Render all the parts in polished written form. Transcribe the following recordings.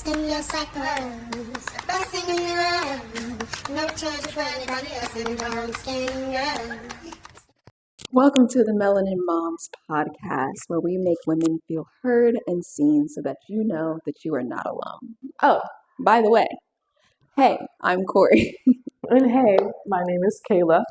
in your cycles. The best thing in the world. No charge for anybody else in brown skin girl. Welcome to the Melanin Moms podcast, where we make women feel heard and seen so that you know that you are not alone. Oh, by the way, hey, I'm Corey. And hey, my name is Kayla,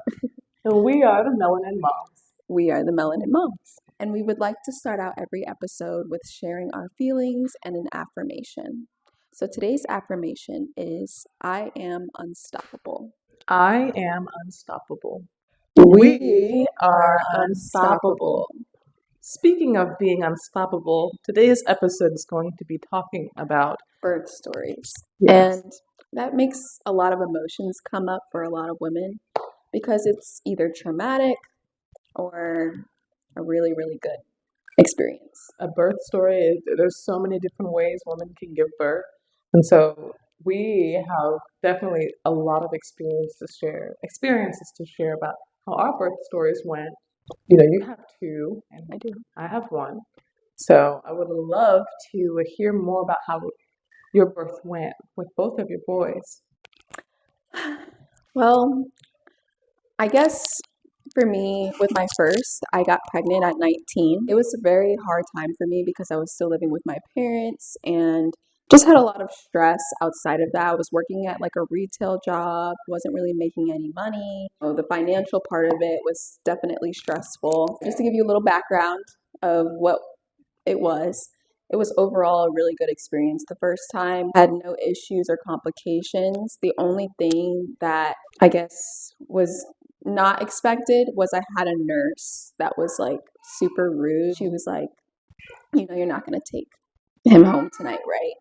and we are the Melanin Moms. We are the Melanin Moms, and we would like to start out every episode with sharing our feelings and an affirmation. So today's affirmation is, I am unstoppable. I am unstoppable. We are unstoppable. Speaking of being unstoppable, today's episode is going to be talking about Birth stories. Yes. And that makes a lot of emotions come up for a lot of women because it's either traumatic or a really, really good experience. a birth story. There's so many different ways women can give birth, and so we have definitely a lot of experiences to share about how our birth stories went. You know, you have two, and I do. I have one. So I would love to hear more about how your birth went with both of your boys. Well, I guess for me, with my first, I got pregnant at 19. It was a very hard time for me because I was still living with my parents and just had a lot of stress outside of that. I was working at like a retail job, wasn't really making any money. So the financial part of it was definitely stressful. Just to give you a little background of what it was overall a really good experience the first time. Had no issues or complications. The only thing that I guess was not expected was I had a nurse that was like super rude. She was like, you're not going to take him home tonight, right?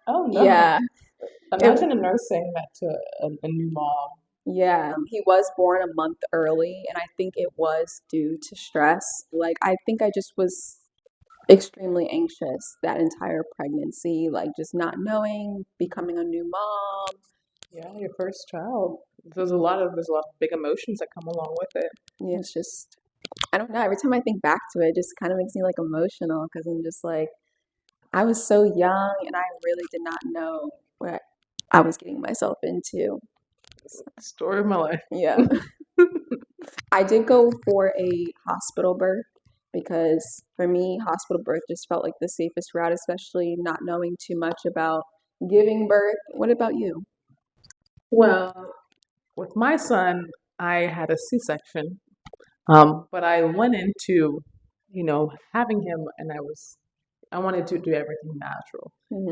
Oh no. Yeah. Imagine a nurse saying that to a new mom. Yeah, he was born a month early, and I think it was due to stress. Like, I think I just was extremely anxious that entire pregnancy, like just not knowing, becoming a new mom. Yeah, your first child. There's a lot of big emotions that come along with it. Yeah, it's just, I don't know. Every time I think back to it, it just kind of makes me like emotional because I'm just like, I was so young and I really did not know what I was getting myself into. Story of my life. Yeah. I did go for a hospital birth because for me, hospital birth just felt like the safest route, especially not knowing too much about giving birth. What about you? Well, with my son, I had a C-section, but I went into, having him, and I wanted to do everything natural.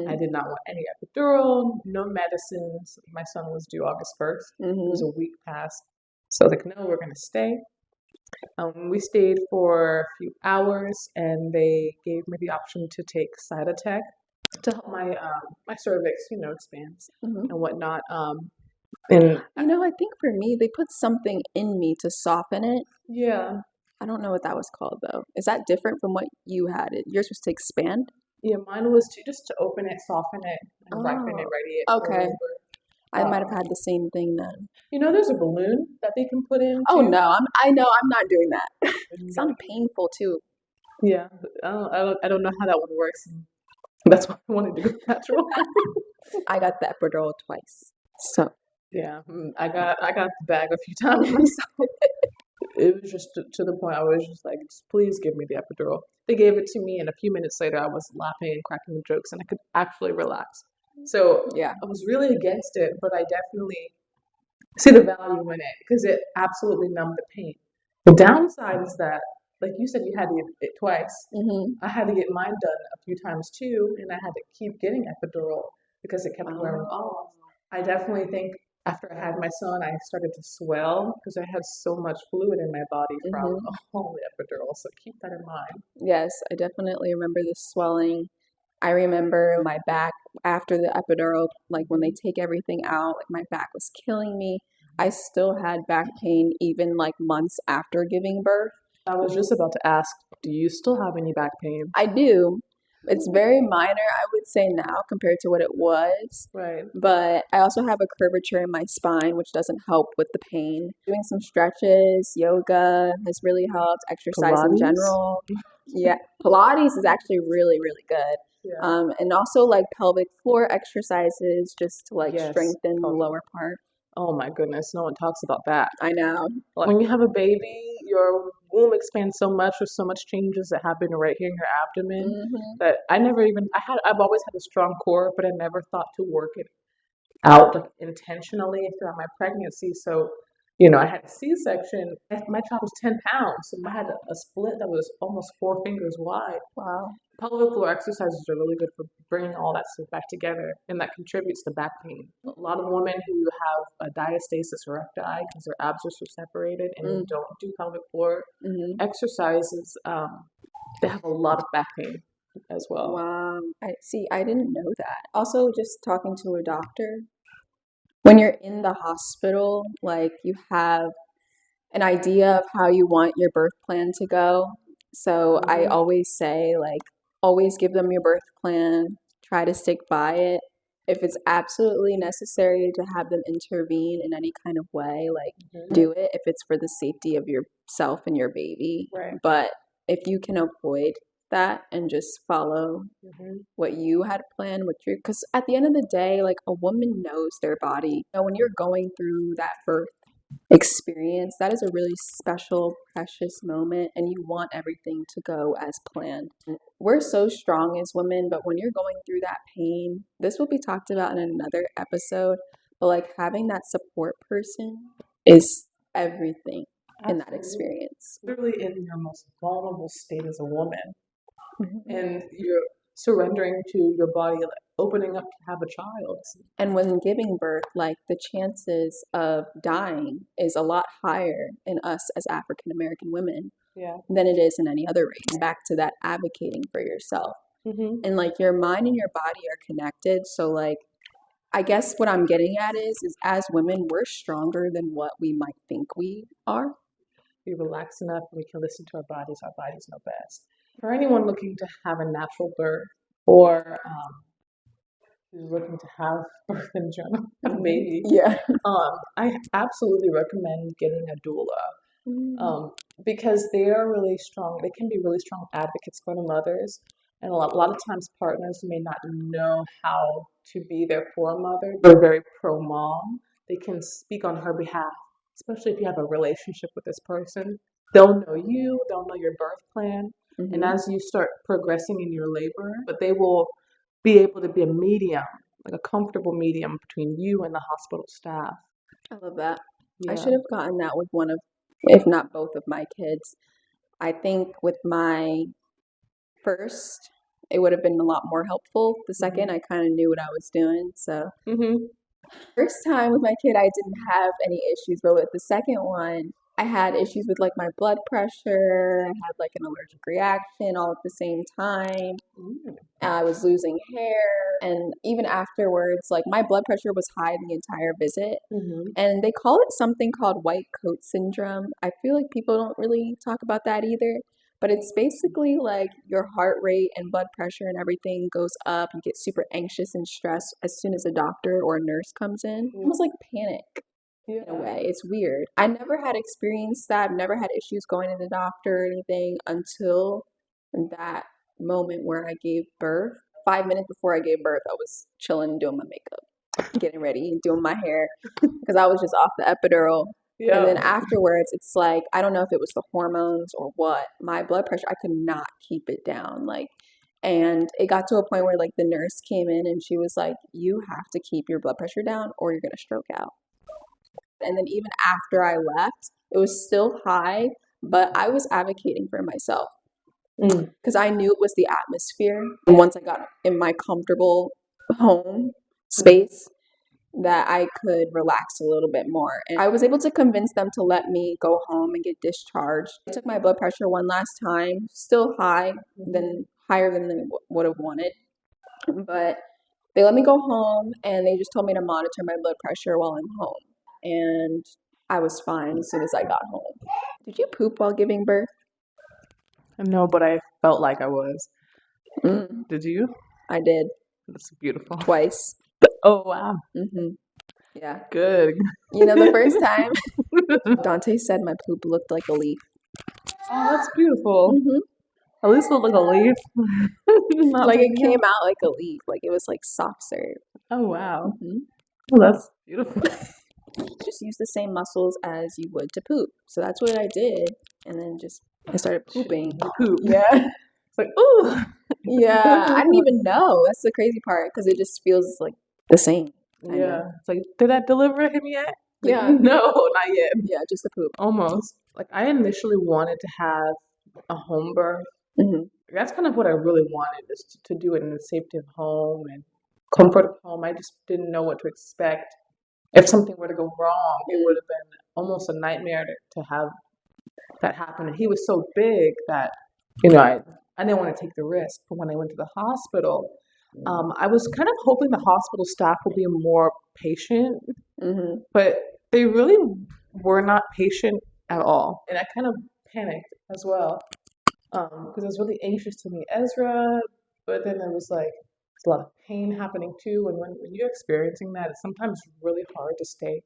I did not want any epidural, no medicines. My son was due August 1st. It was a week past. So like, no, we're going to stay. We stayed for a few hours, and they gave me the option to take Cytotec to help my cervix, expands and whatnot. And I think for me, they put something in me to soften it. yeah, I don't know what that was called though. Is that different from what you had? You're supposed to expand? yeah, mine was just to open it, soften it, and ripen it, ready it for Okay. labor. I might have had the same thing then. There's a balloon that they can put in Oh too. no, I'm not doing that. It sounds painful too. Yeah, I don't know how that one works. That's why I wanted to go natural. I got the epidural twice. So Yeah, I got the bag a few times myself. It was just to the point I was just like, please give me the epidural. They gave it to me, and a few minutes later, I was laughing and cracking jokes, and I could actually relax. So yeah. I was really against it, but I definitely see the value in it because it absolutely numbed the pain. The downside is that, like you said, you had to get it twice. I had to get mine done a few times too, and I had to keep getting epidural because it kept wearing off. I definitely think after I had my son, I started to swell because I had so much fluid in my body from all the epidural. So keep that in mind. Yes, I definitely remember the swelling. I remember my back after the epidural, like when they take everything out, like my back was killing me. I still had back pain even like months after giving birth. I was just about to ask, do you still have any back pain? I do. It's very minor, I would say now compared to what it was. Right. But I also have a curvature in my spine, which doesn't help with the pain. Doing some stretches, yoga has really helped, exercise in Pilates? general. Yeah, Pilates is actually really, really good. Yeah. And also like pelvic floor exercises just to like Yes. strengthen the Totally. lower part. Oh my goodness, no one talks about that. I know. Like, when you have a baby, your womb expands so much. There's so much changes that happen right here in your abdomen Hmm. that I've always had a strong core, but I never thought to work it out like intentionally throughout my pregnancy. So, I had a C-section. My child was 10 pounds. So I had a split that was almost 4 fingers wide. Wow. Pelvic floor exercises are really good for bringing all that stuff back together, and that contributes to back pain. A lot of women who have a diastasis recti because their abs are so separated and Mm. don't do pelvic floor Hmm. exercises, they have a lot of back pain as well. Wow. I didn't know that. Also, just talking to a doctor, when you're in the hospital, like you have an idea of how you want your birth plan to go. So I Hmm. always say, like, always give them your birth plan, try to stick by it. If it's absolutely necessary to have them intervene in any kind of way, like, do it if it's for the safety of yourself and your baby. Right. But if you can avoid that and just follow Hmm. what you had planned, because at the end of the day, like, a woman knows their body. When you're going through that birth experience, that is a really special, precious moment, and you want everything to go as planned. We're so strong as women, but when you're going through that pain, this will be talked about in another episode, but like having that support person is everything in that Absolutely. experience. Literally in your most vulnerable state as a woman, Mhm. and you're surrendering to your body, like opening up to have a child. And when giving birth, like the chances of dying is a lot higher in us as African American women Yeah. than it is in any other race. Back to that advocating for yourself. Hmm. And like your mind and your body are connected. So like I guess what I'm getting at is as women, we're stronger than what we might think we are. We relax enough, we can listen to our bodies know best. For anyone looking to have a natural birth or who's looking to have birth in general, have a baby, Yeah. I absolutely recommend getting a doula. Because they are really strong. They can be really strong advocates for the mothers. And a lot of times partners may not know how to be there for a mother. They're very pro mom. They can speak on her behalf, especially if you have a relationship with this person. They'll know you, they'll know your birth plan. And Mhm. as you start progressing in your labor, but they will be able to be a medium, like a comfortable medium between you and the hospital staff. I love that. I Yeah. should have gotten that with one of, if not both of my kids. I think with my first, it would have been a lot more helpful. The second, I kind of knew what I was doing. So, Mm-hmm. first time with my kid, I didn't have any issues, but with the second one, I had issues with like my blood pressure. I had like an allergic reaction all at the same time. I was losing hair, and even afterwards, like my blood pressure was high the entire visit. Mm-hmm. And they call it something called white coat syndrome. I feel like people don't really talk about that either. But it's basically like your heart rate and blood pressure and everything goes up. You get super anxious and stressed as soon as a doctor or a nurse comes in. Almost like panic in a way. It's weird. I never had experienced that. I've never had issues going to the doctor or anything until that moment where I gave birth. 5 minutes before I gave birth, I was chilling, doing my makeup, getting ready, doing my hair because I was just off the epidural. And then afterwards, it's like, I don't know if it was the hormones or what, my blood pressure, I could not keep it down. Like, and it got to a point where like the nurse came in and she was like, you have to keep your blood pressure down or you're going to stroke out. And then even after I left, it was still high, but I was advocating for myself because I knew it was the atmosphere. And once I got in my comfortable home space, that I could relax a little bit more. And I was able to convince them to let me go home and get discharged. I took my blood pressure one last time, still higher than they would have wanted. But they let me go home and they just told me to monitor my blood pressure while I'm home. And I was fine as soon as I got home. Did you poop while giving birth? No, but I felt like I was. Mm, Did you? I did. That's beautiful. Twice. Oh, wow. Yeah. Good. You know, the first time, Dante said my poop looked like a leaf. Oh, that's beautiful. At least it looked like a leaf. Not Like it breaking came out. out like a leaf, like it was like soft serve. Oh wow. Hmm. Well, that's beautiful. Just use the same muscles as you would to poop. So that's what I did, and then just I started pooping. You poop. Yeah, It's like, ooh. yeah. I didn't even know. That's the crazy part because it just feels like the same, kind of. Yeah. It's like, did I deliver him yet? Like, Yeah, no, not yet. yeah, just the poop. Almost. Like I initially wanted to have a home birth. Hmm. That's kind of what I really wanted, is to do it in the safety of home and comfort of home. I just didn't know what to expect. If something were to go wrong, it would have been almost a nightmare to have that happen. And he was so big that, I didn't want to take the risk. But when I went to the hospital, I was kind of hoping the hospital staff would be more patient, Hmm. but they really were not patient at all. And I kind of panicked as well, because I was really anxious to meet Ezra, but then there was like a lot of pain happening too. And when you're experiencing that, it's sometimes really hard to stay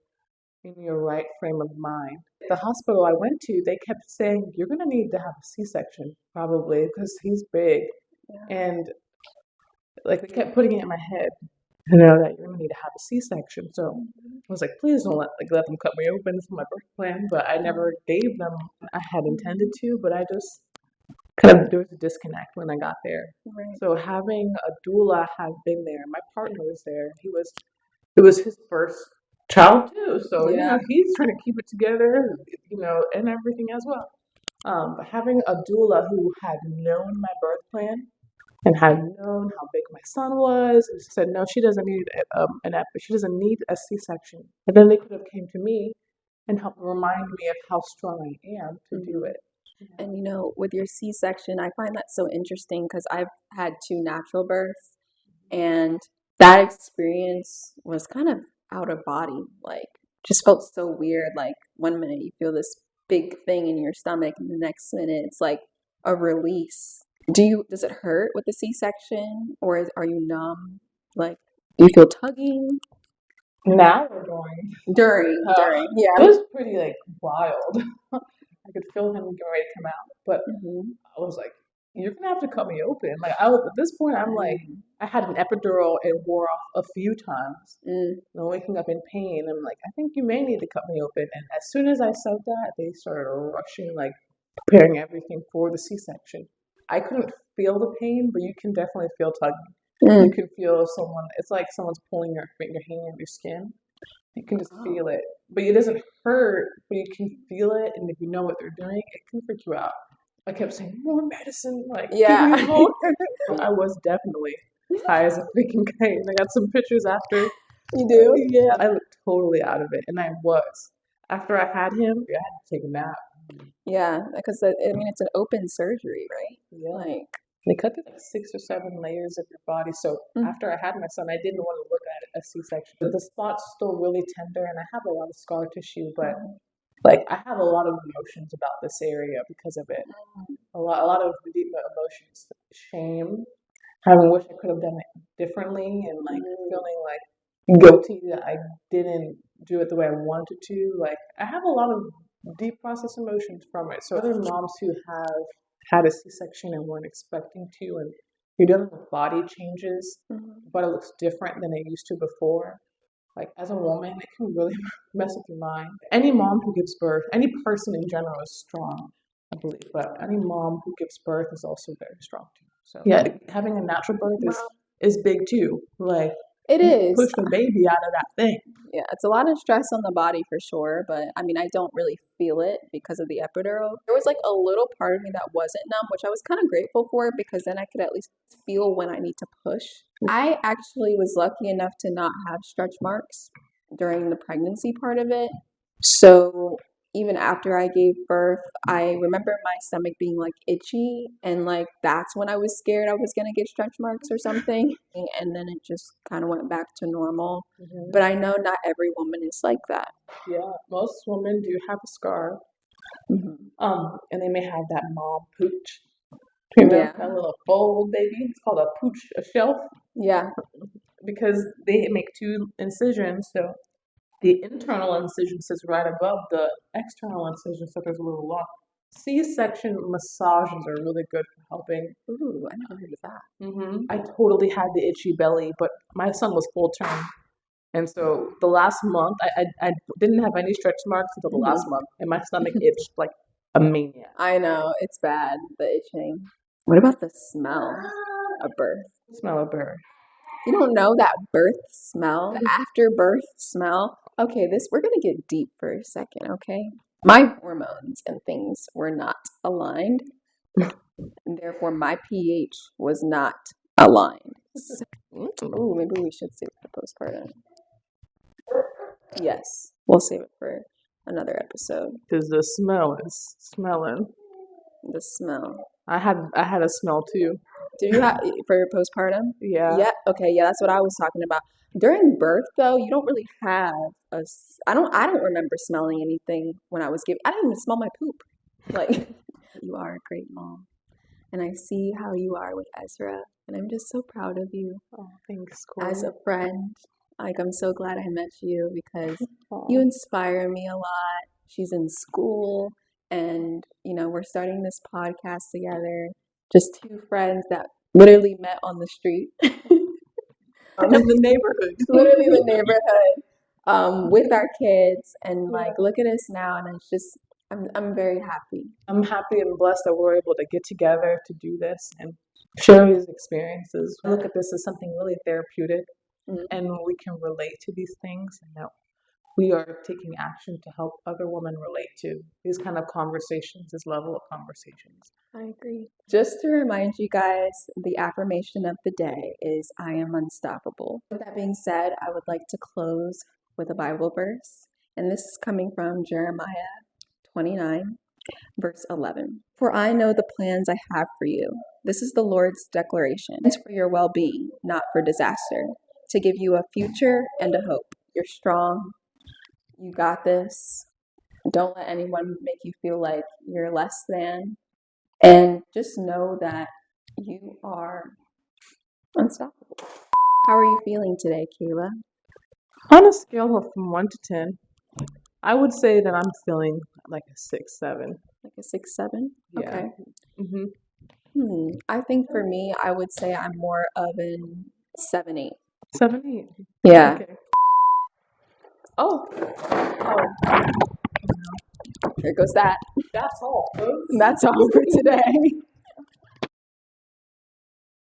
in your right frame of mind. The hospital I went to, they kept saying, you're going to need to have a C-section probably because he's big. Yeah. And like they kept putting it in my head, that you're going to need to have a C-section. So I was like, please don't let them cut me open for my birth plan. But I never gave them. I had intended to, but I just there was a disconnect when I got there. Right. So having a doula have been there, my partner was there. It was his first child too, so Yeah. he's trying to keep it together, and everything as well. But having a doula who had known my birth plan and had known how big my son was, and she said, no, she doesn't need she doesn't need a C-section. And then they could have came to me and helped remind me of how strong I am to do it. And with your C-section, I find that so interesting because I've had two natural births, and that experience was kind of out of body. Like, just felt so weird. Like, one minute you feel this big thing in your stomach, and the next minute it's like a release. Does it hurt with the C-section, or are you numb? Like, do you feel tugging Now we're going. during? It Yeah. was pretty like wild. I could feel him getting ready to come out, but Hmm. I was like, "You're gonna have to cut me open." Like I was at this point, I'm like, I had an epidural. It wore off a few times. Mm. And I'm waking up in pain. I'm like, I think you may need to cut me open. And as soon as I said that, they started rushing, like preparing everything for the C-section. I couldn't feel the pain, but you can definitely feel tugging. Mm. You can feel someone. It's like someone's pulling your hand, your skin. You can just feel it, but it doesn't hurt, but you can feel it, and if you know what they're doing, it can freak you out. I kept saying, more medicine, like, give Yeah. me more. I was definitely high as a freaking kite. And I got some pictures after. You do? Yeah, I looked totally out of it, and I was. After I had him, I had to take a nap. Yeah, because it's an open surgery, right? Yeah. Like, They cut through like 6 or 7 layers of your body. So after I had my son, I didn't want to look at a C-section. The spot's still really tender, and I have a lot of scar tissue, but like I have a lot of emotions about this area because of it. A lot of deep emotions, shame, having wished I could have done it differently, and like feeling like guilty that I didn't do it the way I wanted to. Like I have a lot of deep process emotions from it. So other moms who have had a C-section and weren't expecting to, and you're dealing with body changes, but it looks different than it used to before. Like as a woman, it can really mess with your mind. Any mom who gives birth, any person in general is strong, I believe, but any mom who gives birth is also very strong too. So yeah, having a natural birth is big too. Like it you is. push the baby out of that thing. Yeah, it's a lot of stress on the body for sure, but I mean, I don't really feel it because of the epidural. There was like a little part of me that wasn't numb, which I was kind of grateful for because then I could at least feel when I need to push. I actually was lucky enough to not have stretch marks during the pregnancy part of it. So even after I gave birth, I remember my stomach being like itchy, and like that's when I was scared I was gonna get stretch marks or something. And then it just kind of went back to normal. But I know not every woman is like that. Yeah, most women do have a scar, and they may have that mom pooch. Yeah. That little fold baby. It's called a pooch, a shelf, Yeah. because they make 2 incisions. So the internal incision sits right above the external incision, so there's a little lump. C-section massages are really good for helping. Ooh, I never heard of that. I totally had the itchy belly, but my son was full term. And so the last month, I didn't have any stretch marks until the last month, and my stomach itched like a maniac. I know, it's bad, the itching. What about the smell of birth? Smell of birth. You don't know that birth smell, the after birth smell? Okay, we're gonna get deep for a second, okay? My hormones and things were not aligned, and therefore my pH was not aligned. So, ooh, maybe we should save it for postpartum. Yes, we'll save it for another episode. Because the smell is smelling. The smell. I had a smell too. Did you have for your postpartum? Yeah. Yeah. Okay. Yeah, that's what I was talking about. During birth, though, you don't really have I don't remember smelling anything when I was giving. I didn't even smell my poop. Like, you are a great mom, and I see how you are with Ezra, and I'm just so proud of you Oh, thanks, as a friend. Like, I'm so glad I met you because Aw. you inspire me a lot. She's in school, and we're starting this podcast together. Just two friends that literally met on the street. In the neighborhood. Literally the neighborhood, with our kids, and like look at us now, and it's just I'm very happy. I'm happy and blessed that we're able to get together to do this and share these experiences. I look at this as something really therapeutic, and we can relate to these things, and that we are taking action to help other women relate to these kind of conversations, this level of conversations. I agree. Just to remind you guys, the affirmation of the day is I am unstoppable. With that being said, I would like to close with a Bible verse, and this is coming from Jeremiah 29, verse 11. For I know the plans I have for you. This is the Lord's declaration. It's for your well-being, not for disaster, to give you a future and a hope. You're strong. You got this. Don't let anyone make you feel like you're less than. And just know that you are unstoppable. How are you feeling today, Kayla? On a scale of from 1 to 10, I would say that I'm feeling like a 6, 7. Like a 6, 7? Yeah. Okay. Mm-hmm. I think for me, I would say I'm more of an 7, 8. 7, 8. Yeah. Okay. Oh. There goes that. That's all, folks. That's all for today.